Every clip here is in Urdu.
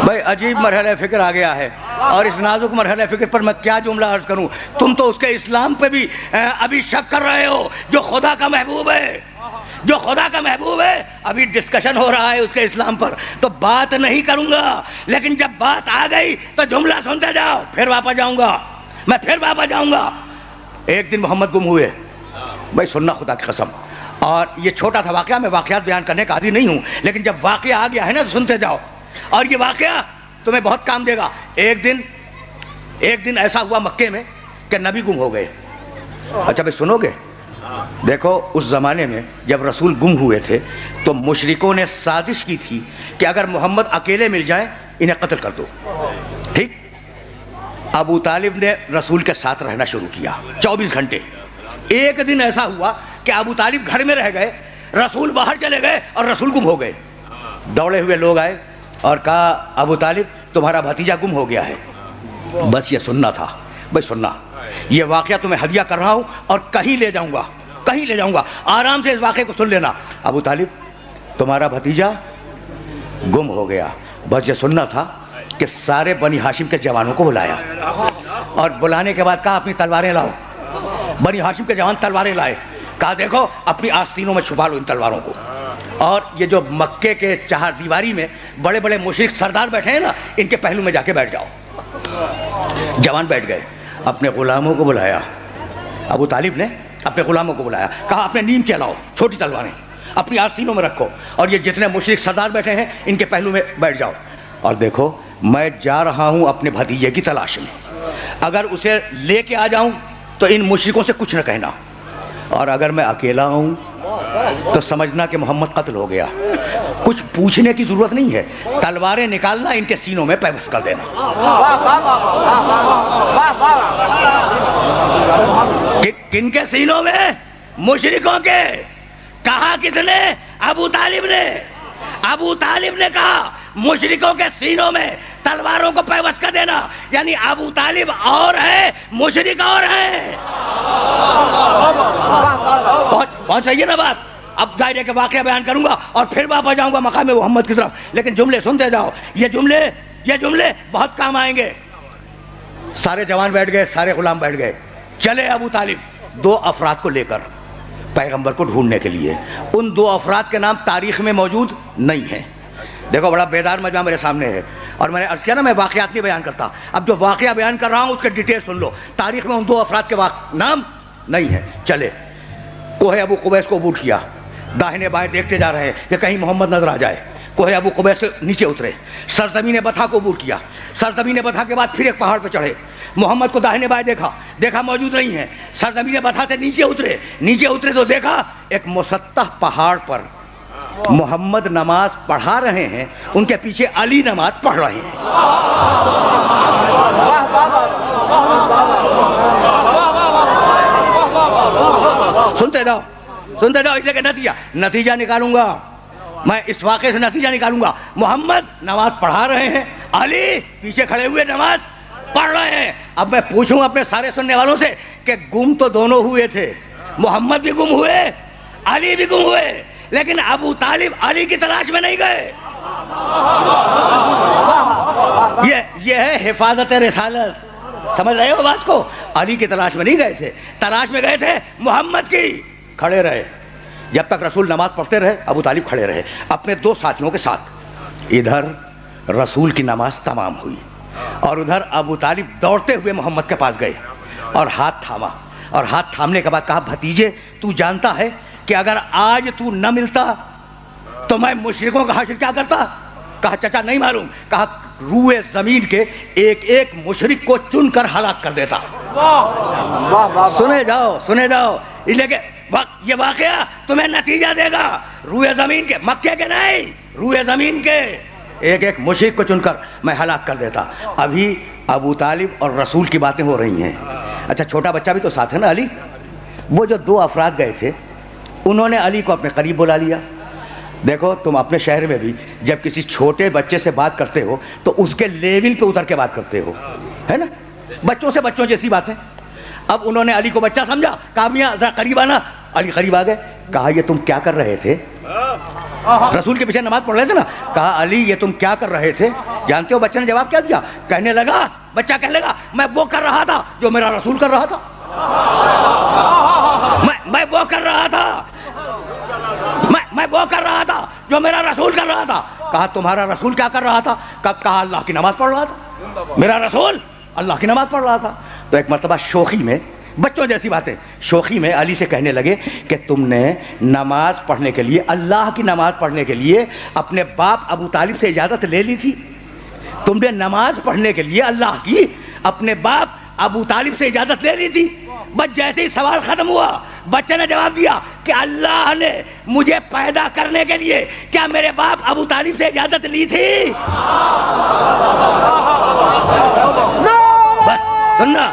بھائی عجیب مرحلہ فکر آ گیا ہے، اور اس نازک مرحلہ فکر پر میں کیا جملہ عرض کروں؟ تم تو اس کے اسلام پہ بھی ابھی شک کر رہے ہو جو خدا کا محبوب ہے، جو خدا کا محبوب ہے۔ ابھی ڈسکشن ہو رہا ہے اس کے اسلام پر، تو بات نہیں کروں گا، لیکن جب بات آ گئی تو جملہ سنتے جاؤ، پھر واپس جاؤں گا، میں پھر واپس جاؤں گا۔ ایک دن محمد گم ہوئے، بھائی سننا خدا کی قسم، اور یہ چھوٹا تھا واقعہ، میں واقعات بیان کرنے کا عادی نہیں ہوں، لیکن جب واقعہ آ گیا ہے نا تو سنتے جاؤ، اور یہ واقعہ تمہیں بہت کام دے گا۔ ایک دن ایسا ہوا مکے میں کہ نبی گم ہو گئے۔ اچھا بھائی سنو گے؟ دیکھو اس زمانے میں جب رسول گم ہوئے تھے تو مشرکوں نے سازش کی تھی کہ اگر محمد اکیلے مل جائیں انہیں قتل کر دو، ٹھیک؟ ابو طالب نے رسول کے ساتھ رہنا شروع کیا 24 گھنٹے۔ ایک دن ایسا ہوا کہ ابو طالب گھر میں رہ گئے، رسول باہر چلے گئے اور رسول گم ہو گئے۔ دوڑے ہوئے لوگ آئے اور کہا ابو طالب تمہارا بھتیجا گم ہو گیا ہے۔ بس یہ سننا تھا، بھائی سننا، یہ واقعہ تمہیں ہدیہ کر رہا ہوں اور کہیں لے جاؤں گا، آرام سے اس واقعے کو سن لینا۔ ابو طالب تمہارا بھتیجا گم ہو گیا، بس یہ سننا تھا کہ سارے بنی ہاشم کے جوانوں کو بلایا، اور بلانے کے بعد کہا اپنی تلواریں لاؤ۔ بنی ہاشم کے جوان تلواریں لائے، کہا دیکھو اپنی آستینوں میں چھپا لو ان تلواروں کو، اور یہ جو مکے کے چہار دیواری میں بڑے بڑے مشرک سردار بیٹھے ہیں نا، ان کے پہلو میں جا کے بیٹھ جاؤ۔ جوان بیٹھ گئے، اپنے غلاموں کو بلایا، ابو طالب نے اپنے غلاموں کو بلایا، کہا اپنے نیم کے لاؤ چھوٹی تلواریں، اپنی آستینوں میں رکھو، اور یہ جتنے مشرک سردار بیٹھے ہیں ان کے پہلو میں بیٹھ جاؤ، اور دیکھو میں جا رہا ہوں اپنے بھتیجے کی تلاش میں، اگر اسے لے کے آ جاؤں تو ان مشرکوں سے کچھ نہ کہنا، اور اگر میں اکیلا ہوں تو سمجھنا کہ محمد قتل ہو گیا۔ کچھ پوچھنے کی ضرورت نہیں ہے، تلواریں نکالنا، ان کے سینوں میں پیوست کر دینا۔ کن کے سینوں میں؟ مشرکوں کے۔ کہا کس نے؟ ابو طالب نے۔ ابو طالب نے کہا مشرکوں کے سینوں میں تلواروں کو پیوست کر دینا، یعنی ابو طالب اور ہے، مشرک اور ہے۔ پہنچ رہی ہے نا بات؟ اب ظاہر ہے کہ واقعہ بیان کروں گا اور پھر واپس جاؤں گا مقام محمد کی طرف، لیکن جملے سنتے جاؤ، یہ جملے بہت کام آئیں گے۔ سارے جوان بیٹھ گئے، سارے غلام بیٹھ گئے، چلے ابو طالب 2 افراد کو لے کر پیغمبر کو ڈھونڈنے کے لیے۔ ان 2 افراد کے نام تاریخ میں موجود نہیں ہیں۔ دیکھو بڑا بیدار مجمع میرے سامنے ہے، اور میں نے عرض کیا نا میں واقعات نہیں بیان کرتا، اب جو واقعہ بیان کر رہا ہوں اس کے ڈیٹیل سن لو۔ تاریخ میں ان 2 افراد کے نام نہیں ہیں۔ چلے کوہ ابو قبیس کو عبور کیا، داہنے بائیں دیکھتے جا رہے ہیں کہ کہیں محمد نظر آ جائے۔ کوہ ابو قبیس سے نیچے اترے، سرزمین بطحا کو عبور کیا، سرزمین بطحا کے بعد پھر ایک پہاڑ پہ چڑھے، محمد کو داہنے بائیں دیکھا موجود نہیں ہے، سرزمین بطحا سے نیچے اترے تو دیکھا ایک مسطح پہاڑ پر محمد نماز پڑھا رہے ہیں، ان کے پیچھے علی نماز پڑھ رہے ہیں۔ سنتے جاؤ، اس لیے کہ نتیجہ نکالوں گا میں، اس واقعے سے نتیجہ نکالوں گا۔ محمد نماز پڑھا رہے ہیں، علی پیچھے کھڑے ہوئے نماز پڑھ رہے ہیں۔ اب میں پوچھوں اپنے سارے سننے والوں سے کہ گم تو دونوں ہوئے تھے، محمد بھی گم ہوئے، علی بھی گم ہوئے، لیکن ابو طالب علی کی تلاش میں نہیں گئے۔ یہ ہے حفاظت رسالت، سمجھ رہے ہو بات کو؟ علی کی تلاش میں نہیں گئے تھے، تلاش میں گئے تھے محمد کی۔ کھڑے رہے جب تک رسول نماز پڑھتے رہے، ابو طالب کھڑے رہے اپنے 2 ساتھیوں کے ساتھ۔ ادھر رسول کی نماز تمام ہوئی اور ادھر ابو طالب دوڑتے ہوئے محمد کے پاس گئے اور ہاتھ تھاما، اور ہاتھ تھامنے کے بعد کہا بھتیجے تو جانتا ہے کہ اگر آج تو نہ ملتا تو میں مشرکوں کا حشر کیا کرتا؟ کہا چچا نہیں معلوم۔ کہا روئے زمین کے ایک مشرک کو چن کر ہلاک کر دیتا۔ سنے جاؤ، اس لیے کہ یہ واقعہ تمہیں نتیجہ دے گا۔ روئے زمین کے، مکے کے نہیں، روئے زمین کے ایک مشرک کو چن کر میں ہلاک کر دیتا۔ ابھی ابو طالب اور رسول کی باتیں ہو رہی ہیں۔ اچھا چھوٹا بچہ بھی تو ساتھ ہے نا علی؟ وہ جو 2 افراد گئے تھے انہوں نے علی کو اپنے قریب بلا لیا۔ دیکھو تم اپنے شہر میں بھی جب کسی چھوٹے بچے سے بات کرتے ہو تو اس کے لیول پہ اتر کے بات کرتے ہو، ہے نا؟ بچوں سے بچوں جیسی بات ہے۔ اب انہوں نے علی کو بچہ سمجھا، کہا میاں ذرا قریب آنا، علی قریب آ گئے، کہا یہ تم کیا کر رہے تھے؟ رسول کے پیچھے نماز پڑھ رہے تھے نا، کہا علی یہ تم کیا کر رہے تھے؟ جانتے ہو بچے نے جواب کیا دیا؟ کہنے لگا، بچہ کہنے لگا میں وہ کر رہا تھا جو میرا رسول کر رہا تھا، میں وہ کر رہا تھا، میں وہ کر رہا تھا جو میرا رسول کر رہا تھا۔ کہا تمہارا رسول کیا کر رہا تھا؟ کہا اللہ کی نماز پڑھ رہا تھا، میرا رسول اللہ کی نماز پڑھ رہا تھا۔ تو ایک مرتبہ شوخی میں، بچوں جیسی باتیں، شوخی میں علی سے کہنے لگے کہ تم نے نماز پڑھنے کے لیے، اللہ کی نماز پڑھنے کے لیے اپنے باپ ابو طالب سے اجازت لے لی تھی؟ تم نے نماز پڑھنے کے لیے اللہ کی اپنے باپ ابو طالب سے اجازت لے لی تھی؟ بس جیسے ہی سوال ختم ہوا بچے نے جواب دیا کہ اللہ نے مجھے پیدا کرنے کے لیے کیا میرے باپ ابو طالب سے اجازت لی تھی؟ بس سننا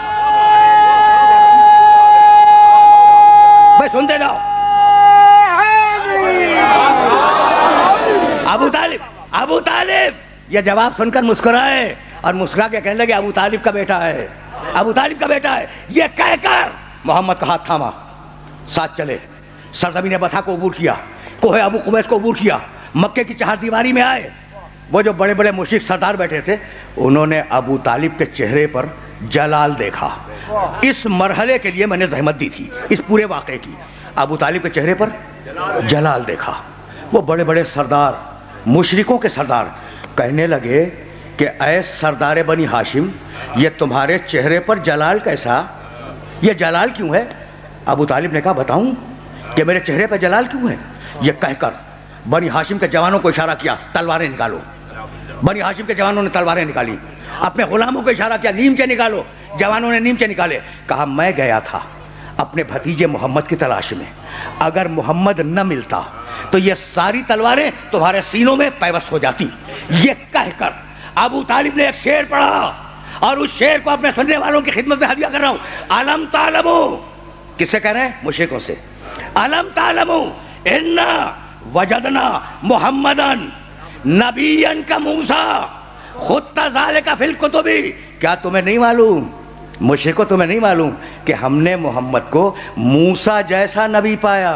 بھائی، سنتے جاؤ۔ ابو طالب یہ جواب سن کر مسکرائے اور مسکرا کے کہنے لگے ابو طالب کا بیٹا ہے، ابو طالب کا بیٹا ہے۔ یہ کہہ کر محمد کا ہاتھ تھاما، ساتھ چلے، سرزمین بطحا کو عبور کیا، کوہ ابو قبیس کو عبور کیا، مکے کی چہار دیواری میں آئے۔ وہ جو بڑے بڑے مشرک سردار بیٹھے تھے انہوں نے ابو طالب کے چہرے پر جلال دیکھا۔ اس مرحلے کے لیے میں نے زحمت دی تھی، اس پورے واقعے کی۔ ابو طالب کے چہرے پر جلال دیکھا۔ وہ بڑے بڑے سردار، مشرکوں کے سردار کہنے لگے کہ اے سردار بنی ہاشم، یہ تمہارے چہرے پر جلال کیسا؟ یہ جلال کیوں ہے؟ ابو طالب نے کہا بتاؤں کہ میرے چہرے پر جلال کیوں ہے؟ یہ کہہ کر بنی ہاشم کے جوانوں کو اشارہ کیا، تلواریں نکالو۔ بنی ہاشم کے جوانوں نے تلواریں نکالی، اپنے غلاموں کو اشارہ کیا، نیمچے نکالو۔ جوانوں نے نیمچے نکالے۔ کہا میں گیا تھا اپنے بھتیجے محمد کی تلاش میں، اگر محمد نہ ملتا تو یہ ساری تلواریں تمہارے سینوں میں پیوست ہو جاتی۔ یہ کہہ کر ابو طالب نے ایک شعر پڑھا اور اس شعر کو اپنے سننے والوں کی خدمت میں ہدیہ کر رہا ہوں۔ علم تعلمو، کس سے کہہ رہے ہیں؟ مشرکوں سے۔ علم تعلمو انا وجدنا محمدن نبیا کموسیٰ خط ذالک فی الکتب، کیا تمہیں نہیں معلوم، مشرکو تمہیں نہیں معلوم کہ ہم نے محمد کو موسیٰ جیسا نبی پایا؟